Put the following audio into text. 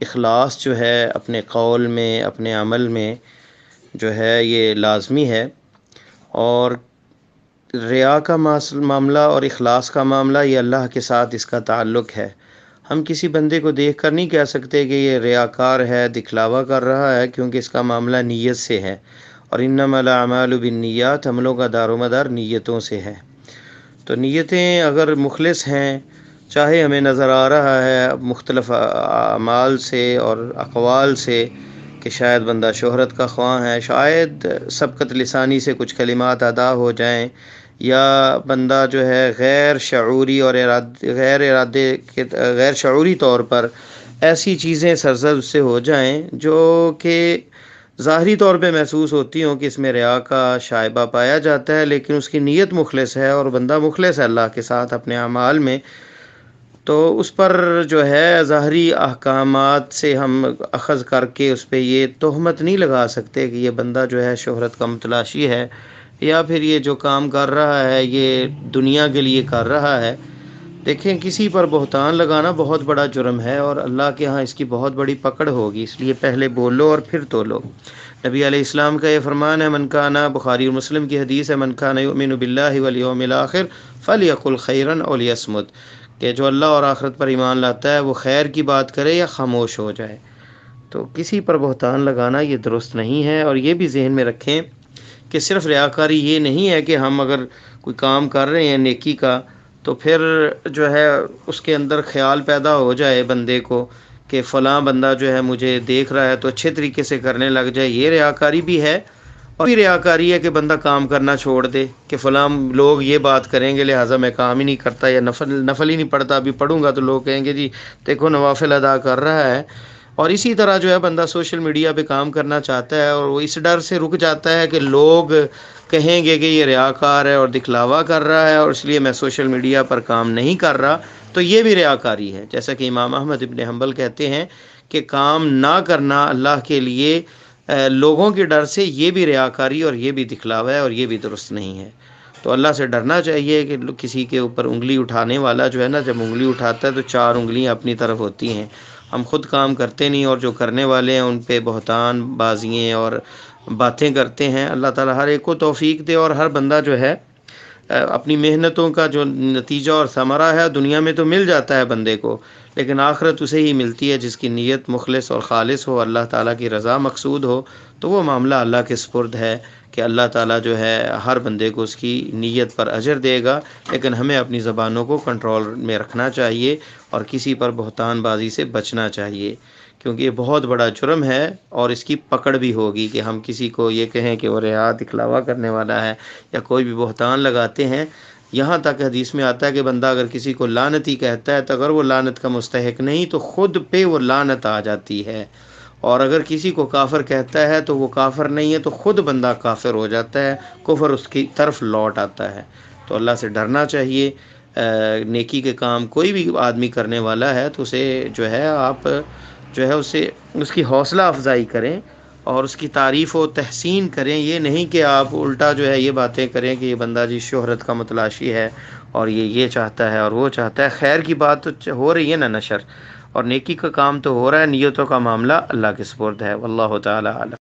اخلاص جو ہے اپنے قول میں اپنے عمل میں جو ہے یہ لازمی ہے، اور ریا کا معاملہ اور اخلاص کا معاملہ یہ اللہ کے ساتھ اس کا تعلق ہے۔ ہم کسی بندے کو دیکھ کر نہیں کہہ سکتے کہ یہ ریاکار ہے، دکھلاوا کر رہا ہے، کیونکہ اس کا معاملہ نیت سے ہے، اور انما الاعمال بالنیات، عملوں کا دار و مدار نیتوں سے ہے۔ تو نیتیں اگر مخلص ہیں، چاہے ہمیں نظر آ رہا ہے مختلف اعمال سے اور اقوال سے کہ شاید بندہ شہرت کا خواہاں ہے، شاید سبقت لسانی سے کچھ کلمات ادا ہو جائیں، یا بندہ جو ہے غیر شعوری اور غیر شعوری طور پر ایسی چیزیں سرزد سے ہو جائیں جو کہ ظاہری طور پہ محسوس ہوتی ہوں کہ اس میں ریا کا شائبہ پایا جاتا ہے، لیکن اس کی نیت مخلص ہے اور بندہ مخلص ہے اللہ کے ساتھ اپنے اعمال میں، تو اس پر جو ہے ظاہری احکامات سے ہم اخذ کر کے اس پہ یہ تہمت نہیں لگا سکتے کہ یہ بندہ جو ہے شہرت کا متلاشی ہے، یا پھر یہ جو کام کر رہا ہے یہ دنیا کے لیے کر رہا ہے۔ دیکھیں، کسی پر بہتان لگانا بہت بڑا جرم ہے، اور اللہ کے ہاں اس کی بہت بڑی پکڑ ہوگی، اس لیے پہلے بولو اور پھر تولو۔ نبی علیہ السلام کا یہ فرمان ہے، من کان، بخاری اور مسلم کی حدیث ہے، من کان یؤمن باللہ والیوم الاخر فلیقل خیرا او لیصمت، کہ جو اللہ اور آخرت پر ایمان لاتا ہے وہ خیر کی بات کرے یا خاموش ہو جائے۔ تو کسی پر بہتان لگانا یہ درست نہیں ہے، اور یہ بھی ذہن میں رکھیں کہ صرف ریاکاری یہ نہیں ہے کہ ہم اگر کوئی کام کر رہے ہیں نیکی کا تو پھر جو ہے اس کے اندر خیال پیدا ہو جائے بندے کو کہ فلاں بندہ جو ہے مجھے دیکھ رہا ہے تو اچھے طریقے سے کرنے لگ جائے، یہ ریاکاری بھی ہے۔ اور بھی ریاکاری ہے کہ بندہ کام کرنا چھوڑ دے کہ فلاں لوگ یہ بات کریں گے لہٰذا میں کام ہی نہیں کرتا، یا نفل ہی نہیں پڑھتا، ابھی پڑھوں گا تو لوگ کہیں گے جی دیکھو نوافل ادا کر رہا ہے۔ اور اسی طرح جو ہے بندہ سوشل میڈیا پہ کام کرنا چاہتا ہے اور وہ اس ڈر سے رک جاتا ہے کہ لوگ کہیں گے کہ یہ ریاکار ہے اور دکھلاوا کر رہا ہے، اور اس لیے میں سوشل میڈیا پر کام نہیں کر رہا، تو یہ بھی ریاکاری ہے۔ جیسا کہ امام احمد ابن حنبل کہتے ہیں کہ کام نہ کرنا اللہ کے لیے لوگوں کے ڈر سے یہ بھی ریاکاری اور یہ بھی دکھلاوا ہے اور یہ بھی درست نہیں ہے۔ تو اللہ سے ڈرنا چاہیے کہ کسی کے اوپر انگلی اٹھانے والا جو ہے نا، جب انگلی اٹھاتا ہے تو چار انگلیاں اپنی طرف ہوتی ہیں، ہم خود کام کرتے نہیں، اور جو کرنے والے ہیں ان پہ بہتان بازیاں اور باتیں کرتے ہیں۔ اللہ تعالیٰ ہر ایک کو توفیق دے، اور ہر بندہ جو ہے اپنی محنتوں کا جو نتیجہ اور ثمرہ ہے دنیا میں تو مل جاتا ہے بندے کو، لیکن آخرت اسے ہی ملتی ہے جس کی نیت مخلص اور خالص ہو، اللہ تعالیٰ کی رضا مقصود ہو، تو وہ معاملہ اللہ کے سپرد ہے کہ اللہ تعالیٰ جو ہے ہر بندے کو اس کی نیت پر اجر دے گا، لیکن ہمیں اپنی زبانوں کو کنٹرول میں رکھنا چاہیے اور کسی پر بہتان بازی سے بچنا چاہیے، کیونکہ یہ بہت بڑا جرم ہے اور اس کی پکڑ بھی ہوگی کہ ہم کسی کو یہ کہیں کہ وہ ریا دکھلاوا کرنے والا ہے یا کوئی بھی بہتان لگاتے ہیں۔ یہاں تک حدیث میں آتا ہے کہ بندہ اگر کسی کو لعنتی کہتا ہے تو اگر وہ لعنت کا مستحق نہیں تو خود پہ وہ لعنت آ جاتی ہے، اور اگر کسی کو کافر کہتا ہے تو وہ کافر نہیں ہے تو خود بندہ کافر ہو جاتا ہے، کفر اس کی طرف لوٹ آتا ہے۔ تو اللہ سے ڈرنا چاہیے۔ نیکی کے کام کوئی بھی آدمی کرنے والا ہے تو اسے جو ہے آپ جو ہے اسے اس کی حوصلہ افزائی کریں اور اس کی تعریف و تحسین کریں، یہ نہیں کہ آپ الٹا جو ہے یہ باتیں کریں کہ یہ بندہ جی شہرت کا متلاشی ہے اور یہ چاہتا ہے اور وہ چاہتا ہے۔ خیر کی بات تو ہو رہی ہے نا نشر، اور نیکی کا کام تو ہو رہا ہے، نیتوں کا معاملہ اللہ کے سپرد ہے، واللہ تعالی اعلم۔